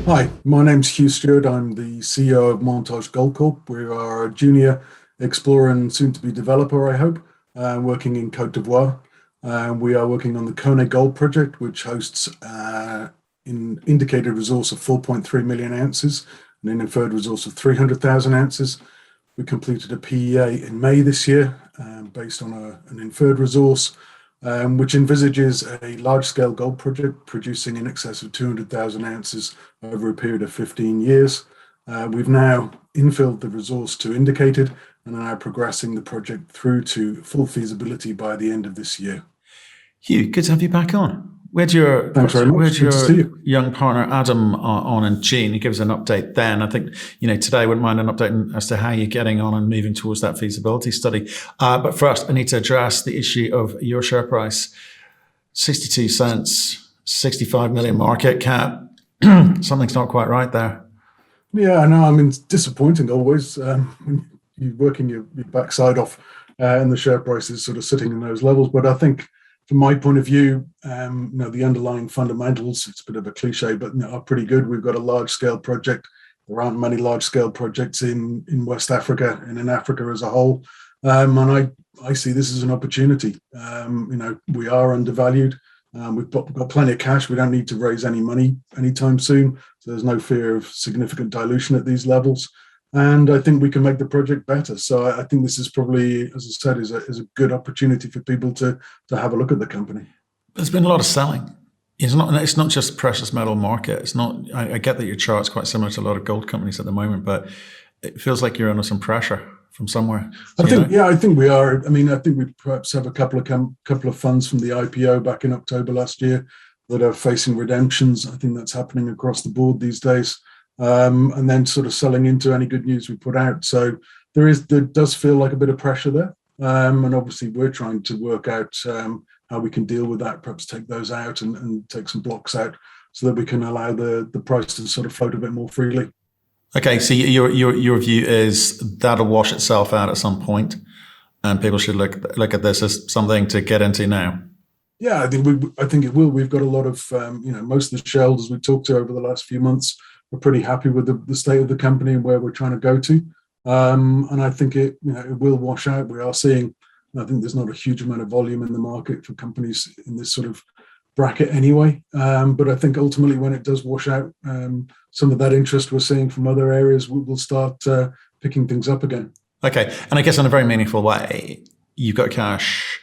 Hi, my name's Hugh Stuart. I'm the CEO of Montage Gold Corp. We are a junior explorer and soon to be developer, I hope, working in Cote d'Ivoire. We are working on the Koné Gold Project, which hosts an indicated resource of 4.3 million ounces and an inferred resource of 300,000 ounces. We completed a P.E.A in May this year, based on an inferred resource, which envisages a large-scale gold project producing in excess of 200,000 ounces over a period of 15 years. We've now infilled the resource to indicated and are now progressing the project through to full feasibility by the end of this year. Hugh, good to have you back on. Thanks very much. Where'd your young partner Adam on in June? He gives an update then. I think, today I wouldn't mind an update as to how you're getting on and moving towards that feasibility study. But first, I need to address the issue of your share price. 62 cents, 65 million market cap. Something's not quite right there. Yeah, I know. I mean, it's disappointing always when you're working your backside off and the share price is sort of sitting in those levels. But I think from my point of view, the underlying fundamentals, it's a bit of a cliche, but are pretty good. We've got a large-scale project. There aren't many large-scale projects in West Africa and in Africa as a whole. And I see this as an opportunity. We are undervalued. We've got plenty of cash. We don't need to raise any money anytime soon. So there's no fear of significant dilution at these levels. And I think we can make the project better. So I think this is probably, as I said, is a good opportunity for people to have a look at the company. There's been a lot of selling. It's not just precious metal market. It's not. I get that your chart's quite similar to a lot of gold companies at the moment, but it feels like you're under some pressure from somewhere. I think we are. I mean, I think we perhaps have a couple of funds from the IPO back in October last year that are facing redemptions. I think that's happening across the board these days. And then sort of selling into any good news we put out. So there does feel like a bit of pressure there. And obviously we're trying to work out how we can deal with that, perhaps take those out and take some blocks out so that we can allow the price to sort of float a bit more freely. Okay, so your view is that'll wash itself out at some point, and people should look at this as something to get into now. Yeah, I think it will. We've got a lot of most of the shareholders we've talked to over the last few months. We're pretty happy with the state of the company and where we're trying to go to. And I think it will wash out. We are seeing, I think there's not a huge amount of volume in the market for companies in this sort of bracket anyway. But I think ultimately when it does wash out, some of that interest we're seeing from other areas will start picking things up again. Okay. And I guess in a very meaningful way, you've got cash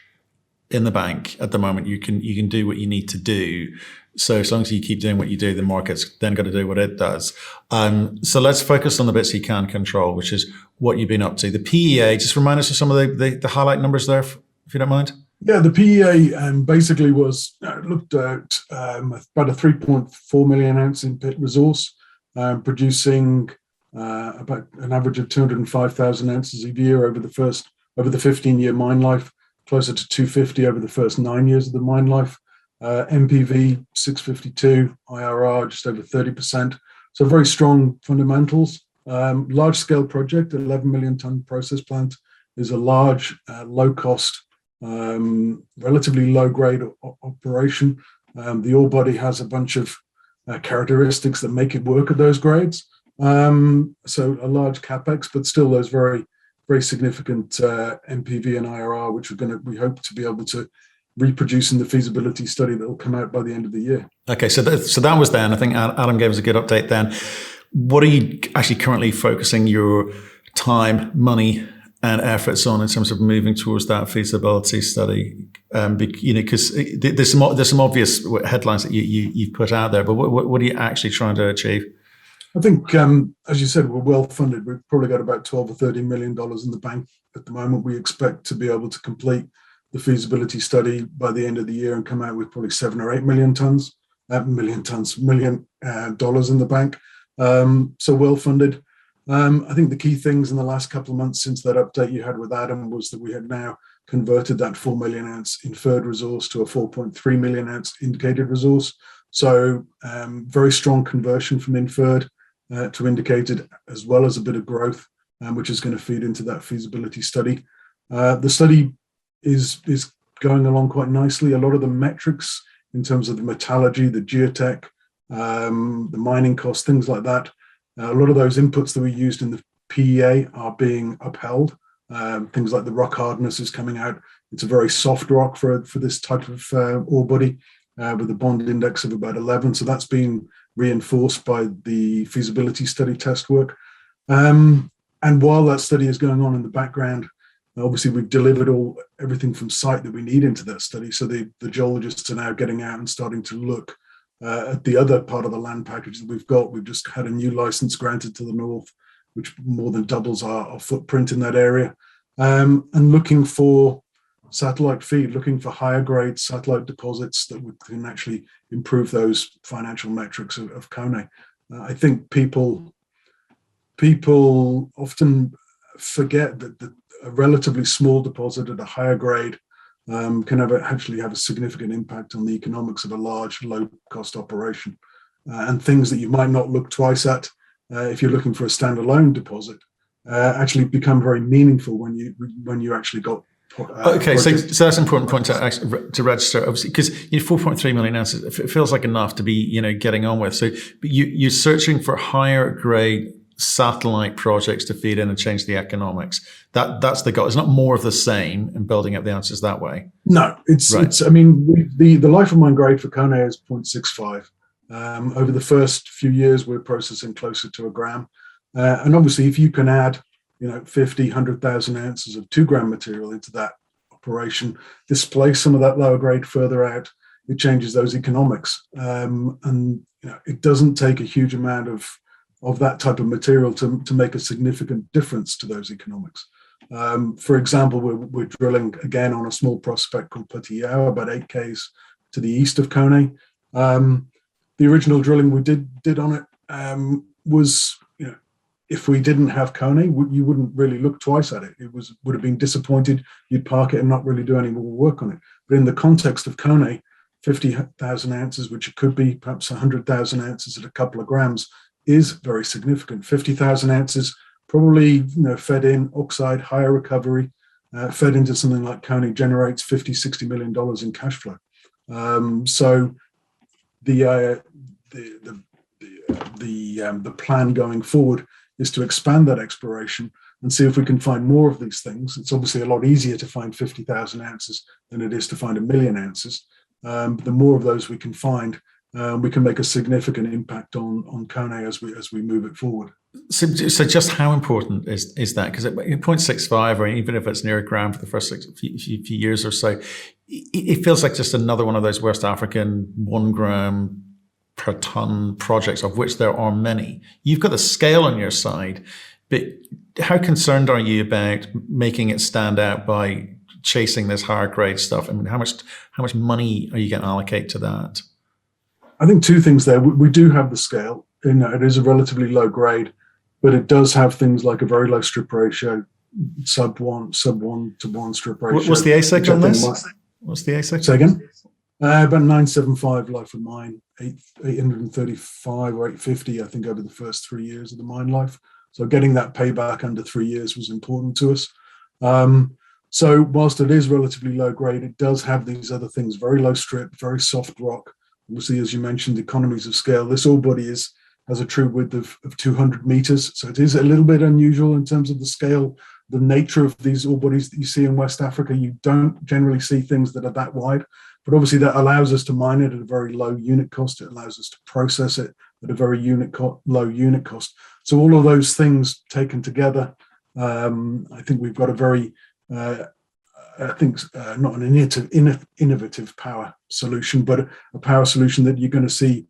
in the bank at the moment. You can do what you need to do. So as long as you keep doing what you do, the market's then got to do what it does. So let's focus on the bits you can control, which is what you've been up to. The P.E.A, just remind us of some of the highlight numbers there, if you don't mind. Yeah, the P.E.A basically was looked at about a 3.4 million ounce in pit resource, producing about an average of 205,000 ounces a year over the 15-year mine life, closer to 250 over the first 9 years of the mine life. MPV 652, IRR just over 30%. So very strong fundamentals. Large scale project, 11 million ton process plant is a large, low cost, relatively low grade operation. The ore body has a bunch of characteristics that make it work at those grades. So a large capex, but still those very, very significant MPV and IRR, which we hope to be able to reproduce in the feasibility study that will come out by the end of the year. Okay, so that was then. I think Adam gave us a good update then. What are you actually currently focusing your time, money, and efforts on in terms of moving towards that feasibility study? Because there's some obvious headlines that you've put out there, but what are you actually trying to achieve? I think, as you said, we're well funded. We've probably got about $12 or $13 million in the bank at the moment. We expect to be able to complete the feasibility study by the end of the year and come out with probably $7 or $8 million dollars in the bank. So well funded. I think the key things in the last couple of months since that update you had with Adam was that we had now converted that 4 million ounce inferred resource to a 4.3 million ounce indicated resource. So very strong conversion from inferred to indicated, as well as a bit of growth, which is going to feed into that feasibility study. The study is going along quite nicely. A lot of the metrics in terms of the metallurgy, the geotech, the mining costs, things like that. A lot of those inputs that we used in the P.E.A. are being upheld. Things like the rock hardness is coming out. It's a very soft rock for this type of ore body with a bond index of about 11. So that's been reinforced by the feasibility study test work. And while that study is going on in the background, obviously we've delivered everything from site that we need into that study. So the geologists are now getting out and starting to look at the other part of the land package that we've got. We've just had a new license granted to the north, which more than doubles our footprint in that area, and looking for satellite feed, looking for higher grade satellite deposits that can actually improve those financial metrics of Koné. I think people often forget that a relatively small deposit at a higher grade can actually have a significant impact on the economics of a large, low-cost operation. And things that you might not look twice at if you're looking for a standalone deposit actually become very meaningful when you actually got. Okay, so that's an important point to register, obviously, because 4.3 million ounces, it feels like enough to be getting on with. So you're searching for higher grade satellite projects to feed in and change the economics. That's the goal. It's not more of the same and building up the ounces that way. No, it's. I mean, the life of mine grade for Koné is 0.65. Over the first few years, we're processing closer to a gram, and obviously, if you can add 50, 100,000 ounces of 2 gram material into that operation, displace some of that lower grade further out, it changes those economics. And it doesn't take a huge amount of that type of material to make a significant difference to those economics. For example, we're drilling again on a small prospect called P.E.A, about 8 k's to the east of Koné. The original drilling we did on it was, if we didn't have Koné, you wouldn't really look twice at it. Would have been disappointed. You'd park it and not really do any more work on it. But in the context of Koné, 50,000 ounces, which could be perhaps 100,000 ounces at a couple of grams, is very significant. 50,000 ounces, probably fed in oxide, higher recovery, fed into something like Koné generates $50-60 million in cash flow. So the plan going forward is to expand that exploration and see if we can find more of these things. It's obviously a lot easier to find 50,000 ounces than it is to find 1 million ounces. The more of those we can find, we can make a significant impact on Koné as we move it forward. So just how important is that? Because at 0.65, or even if it's near a gram for the first few years or so, it feels like just another one of those West African 1 gram per ton projects, of which there are many. You've got the scale on your side, but how concerned are you about making it stand out by chasing this higher grade stuff? I mean, how much money are you going to allocate to that? I think 2 things there. We do have the scale. It is a relatively low grade, but it does have things like a very low strip ratio, sub 1 to 1 strip ratio. What's the ASIC on this? What's the ASIC? Say again? About 975 life of mine, 835 or 850, I think, over the first 3 years of the mine life. So getting that payback under 3 years was important to us. So whilst it is relatively low grade, it does have these other things: very low strip, very soft rock. Obviously, as you mentioned, economies of scale. This ore body has a true width of 200 meters. So it is a little bit unusual in terms of the scale, the nature of these ore bodies that you see in West Africa. You don't generally see things that are that wide. But obviously that allows us to mine it at a very low unit cost. It allows us to process it at a very low unit cost. So all of those things taken together, I think we've got a very, not an innovative power solution, but a power solution that you're going to see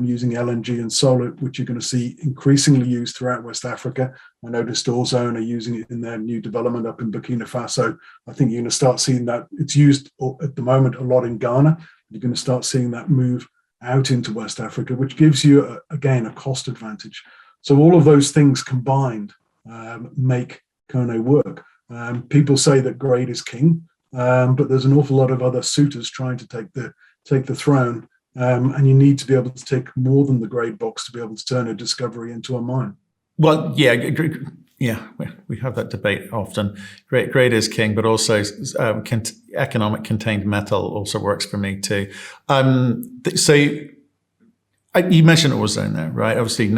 using LNG and solar, which you're going to see increasingly used throughout West Africa. I noticed Orezone are using it in their new development up in Burkina Faso. I think you're going to start seeing that. It's used at the moment a lot in Ghana. You're going to start seeing that move out into West Africa, which gives you, again, a cost advantage. So all of those things combined make Koné work. People say that grade is king, but there's an awful lot of other suitors trying to take the throne. And you need to be able to take more than the grade box to be able to turn a discovery into a mine. Well, yeah, we have that debate often. Grade is king, but also economic contained metal also works for me too. So You mentioned ozone there, right? Obviously,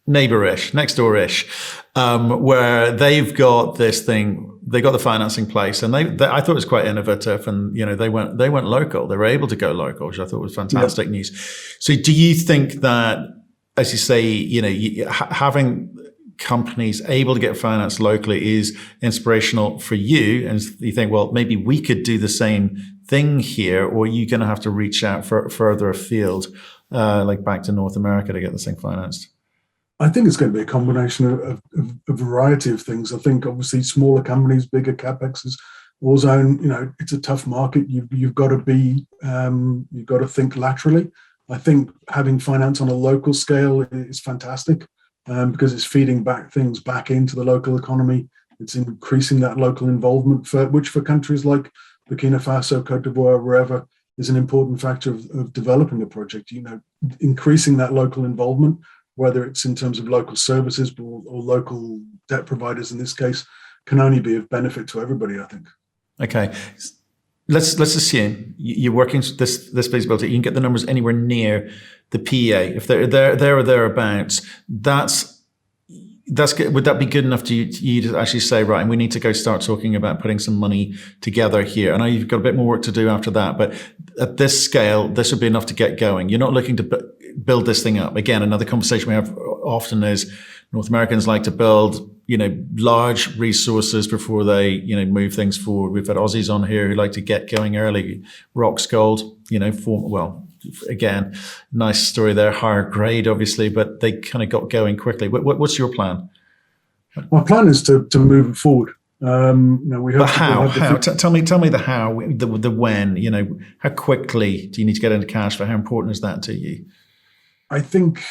neighbor-ish, next door-ish, where they've got this thing. They got the financing place, and they I thought it was quite innovative. And they went local. They were able to go local, which I thought was fantastic news. So, do you think that, as you say, having companies able to get finance locally is inspirational for you, and you think, well, maybe we could do the same thing here, or are you going to have to reach out further afield, like back to North America to get this thing financed? I think it's going to be a combination of a variety of things. I think obviously smaller companies, bigger capexes, ozone, it's a tough market. You've got to think laterally. I think having finance on a local scale is fantastic, because it's feeding things back into the local economy. It's increasing that local involvement, which for countries like Burkina Faso, Cote d'Ivoire, wherever, is an important factor of developing a project. Increasing that local involvement, whether it's in terms of local services or local debt providers in this case, can only be of benefit to everybody, I think. Okay. Let's assume you're working this feasibility. You can get the numbers anywhere near the P.E.A. If they're there or thereabouts, that's good. Would that be good enough to you to actually say, right, and we need to go start talking about putting some money together here? I know you've got a bit more work to do after that, but at this scale, this would be enough to get going. You're not looking to build this thing up. Again, another conversation we have often is North Americans like to build, large resources before they, move things forward. We've had Aussies on here who like to get going early. Crux Gold, again, nice story there, higher grade, obviously, but they kind of got going quickly. What's your plan? My plan is to move it forward. But how? Tell me the how, the when. How quickly do you need to get into cash for? How important is that to you? I think,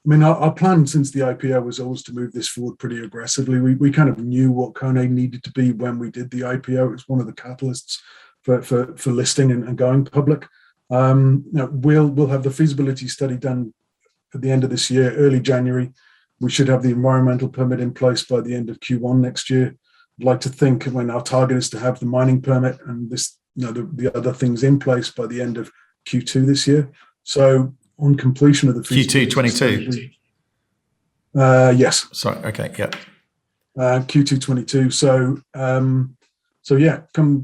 our plan since the IPO was always to move this forward pretty aggressively. We kind of knew what Koné needed to be when we did the IPO. It's one of the catalysts for listing and going public. We'll have the feasibility study done at the end of this year, early January. We should have the environmental permit in place by the end of Q1 next year. I'd like to think when our target is to have the mining permit and the other things in place by the end of Q2 this year. So on completion of the Q2 22. Yes. Sorry. Okay. Yeah. Q2 22. So come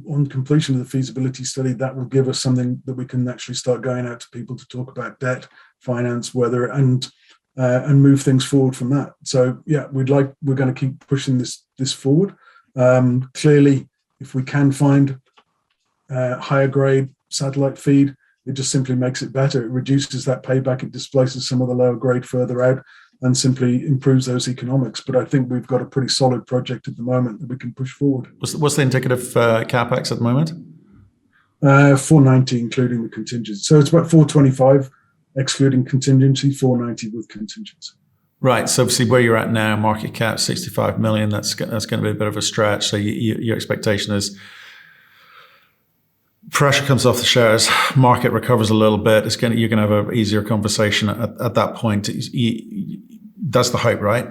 on completion of the feasibility study, that will give us something that we can actually start going out to people to talk about debt, finance, weather, and move things forward from that. So yeah, we're going to keep pushing this forward. Clearly, if we can find higher grade satellite feed, it just simply makes it better. It reduces that payback. It displaces some of the lower grade further out and simply improves those economics. But I think we've got a pretty solid project at the moment that we can push forward. What's the indicative capex at the moment? 490, including the contingency. So it's about 425, excluding contingency, 490 with contingency. Right. So obviously where you're at now, market cap 65 million, that's going to be a bit of a stretch. So your expectation is pressure comes off the shares, market recovers a little bit. You're going to have an easier conversation at that point. That's the hope, right?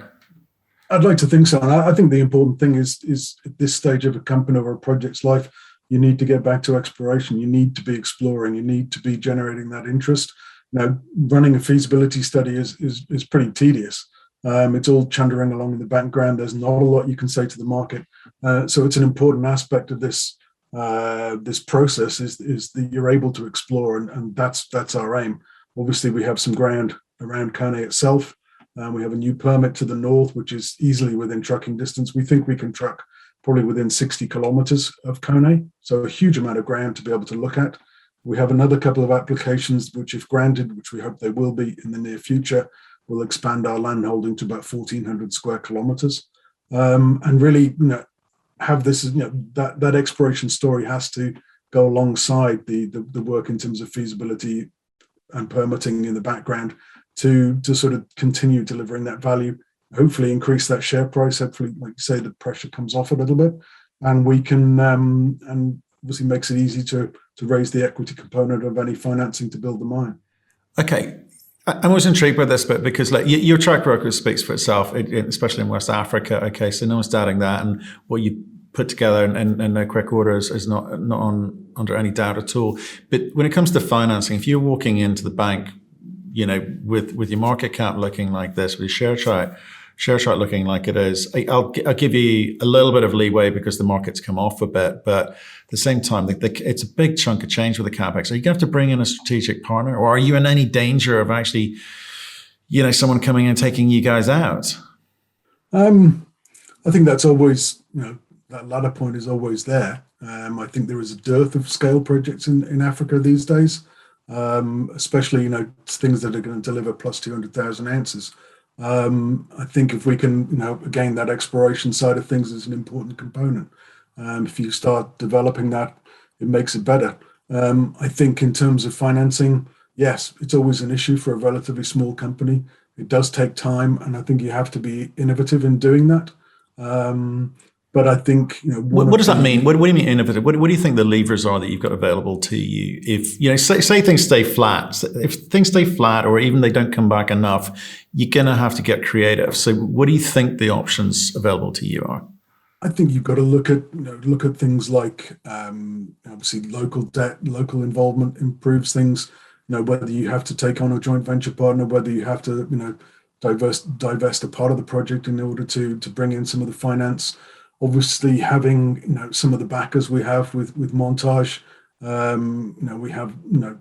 I'd like to think so. And I think the important thing is at this stage of a company or a project's life, you need to get back to exploration. You need to be exploring. You need to be generating that interest. Now, running a feasibility study is pretty tedious. It's all chundering along in the background. There's not a lot you can say to the market. So it's an important aspect of this process is that you're able to explore, and that's our aim. Obviously, we have some ground around Koné itself. We have a new permit to the north, which is easily within trucking distance. We think we can truck probably within 60 kilometers of Koné, so a huge amount of ground to be able to look at. We have another couple of applications which, if granted, which we hope they will be in the near future, will expand our land holding to about 1,400 square kilometers. And really, have this, that exploration story has to go alongside the work in terms of feasibility and permitting in the background to sort of continue delivering that value, hopefully increase that share price. Hopefully, like you say, the pressure comes off a little bit, and we can, and obviously makes it easy to raise the equity component of any financing to build the mine. Okay. I was intrigued by this bit because your track record speaks for itself, especially in West Africa. Okay, so no one's doubting that, and what you put together in no quick order is not under any doubt at all. But when it comes to financing, if you're walking into the bank with your market cap looking like this, with your share chart looking like it is, I'll give you a little bit of leeway because the market's come off a bit, but at the same time, it's a big chunk of change with the capex. Are you going to have to bring in a strategic partner, or are you in any danger of actually, someone coming in and taking you guys out? I think that's always, that latter point is always there. I think there is a dearth of scale projects in Africa these days, especially, things that are going to deliver plus 200,000 ounces. I think if we can, again, that exploration side of things is an important component. If you start developing that, it makes it better. I think in terms of financing, yes, it's always an issue for a relatively small company. It does take time, and I think you have to be innovative in doing that. But I think, what does that mean? What do you mean innovative? What do you think the levers are that you've got available to you? If, say things stay flat, if things stay flat, or even they don't come back enough, you're going to have to get creative. So what do you think the options available to you are? I think you've got to look at things like, obviously local debt, local involvement improves things, whether you have to take on a joint venture partner, whether you have to, divest a part of the project in order to bring in some of the finance. Obviously, having some of the backers we have with Montage, we have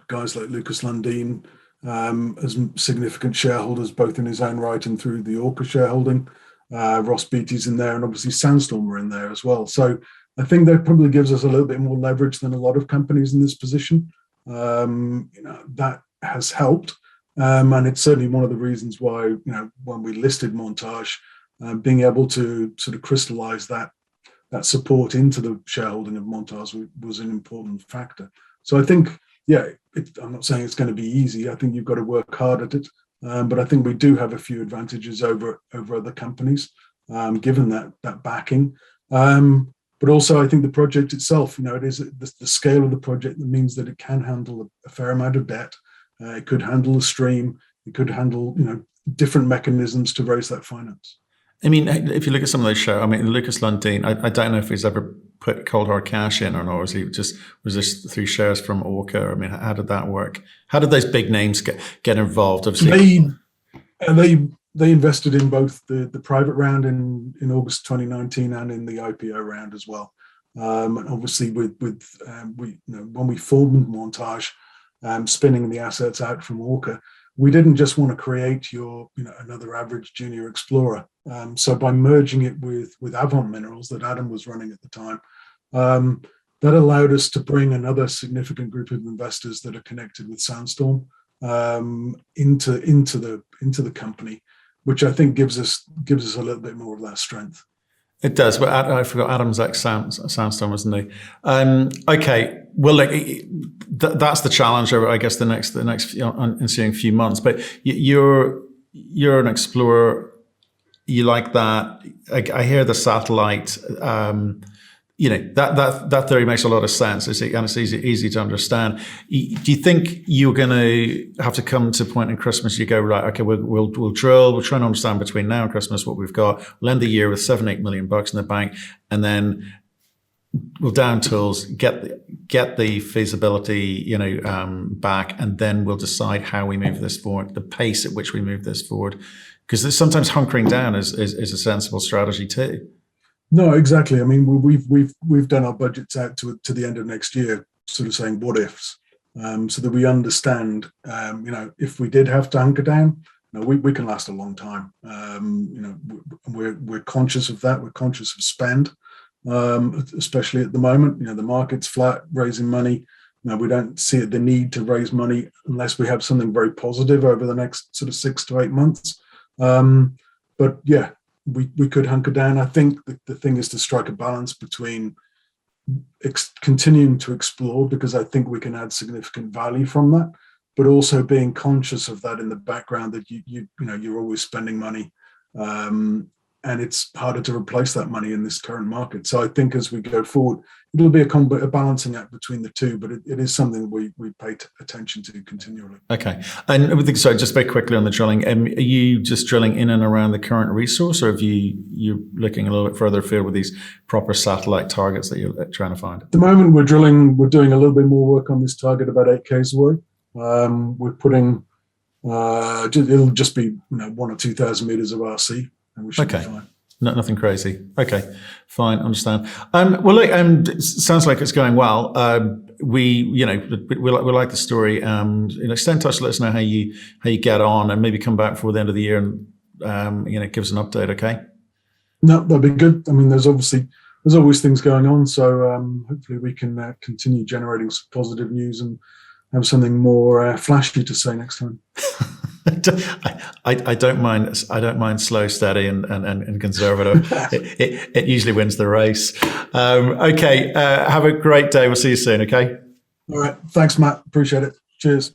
guys like Lucas Lundin as significant shareholders, both in his own right and through the Orca shareholding. Ross Beatty's in there, and obviously Sandstorm are in there as well. So I think that probably gives us a little bit more leverage than a lot of companies in this position. That has helped, and it's certainly one of the reasons why when we listed Montage. Being able to sort of crystallize that support into the shareholding of Montage was an important factor. So I think, I'm not saying it's going to be easy. I think you've got to work hard at it. But I think we do have a few advantages over other companies, given that backing. But also, I think the project itself, it is the scale of the project that means that it can handle a fair amount of debt. It could handle a stream. It could handle, different mechanisms to raise that finance. I mean, if you look at some of those shows, Lucas Lundin, I don't know if he's ever put cold hard cash in or not. Was this through shares from Orca? How did that work? How did those big names get involved? Obviously, they invested in both the private round in August 2019 and in the IPO round as well. And obviously, when we formed Montage, spinning the assets out from Orca, we didn't just want to create another average junior explorer. So by merging it with Avant Minerals that Adam was running at the time, that allowed us to bring another significant group of investors that are connected with Sandstorm into the company, which I think gives us a little bit more of that strength. It does, but I forgot Adam's ex-Sandstorm, wasn't he? Okay, well, that's the challenge over, I guess, the next ensuing few months. But you're an explorer. You like that. I hear the satellite. That theory makes a lot of sense. It's easy to understand. Do you think you're going to have to come to a point in Christmas you go, right, okay, we'll drill, we'll try and understand between now and Christmas what we've got. We'll end the year with $7-8 million in the bank, and then we'll down tools, get the feasibility, back, and then we'll decide how we move this forward, the pace at which we move this forward, because sometimes hunkering down is a sensible strategy too. No, exactly. We've done our budgets out to the end of next year, sort of saying what ifs, so that we understand, if we did have to hunker down, we can last a long time. We're conscious of that. We're conscious of spend, especially at the moment. The market's flat, raising money. We don't see the need to raise money unless we have something very positive over the next sort of 6 to 8 months. But yeah. We could hunker down. I think the thing is to strike a balance between continuing to explore, because I think we can add significant value from that, but also being conscious of that in the background, that you're always spending money, and it's harder to replace that money in this current market. So I think as we go forward, it'll be a balancing act between the two, but it is something we pay attention to continually. Okay. And so just very quickly on the drilling, are you just drilling in and around the current resource, or you're looking a little bit further afield with these proper satellite targets that you're trying to find? At the moment, we're doing a little bit more work on this target about 8 km away. We're putting It'll just be 1,000 or 2,000 meters of RC, and we should be fine. No, nothing crazy. Okay, fine, understand. Well, look, it sounds like it's going well. We like the story. Stay in touch. Let us know how you get on, and maybe come back before the end of the year and give us an update. Okay. No, that'd be good. I mean, there's always things going on, so hopefully we can continue generating some positive news and have something more flashy to say next time. I don't mind. I don't mind slow, steady, and conservative. it usually wins the race. Okay. Have a great day. We'll see you soon. Okay. All right. Thanks, Matt. Appreciate it. Cheers.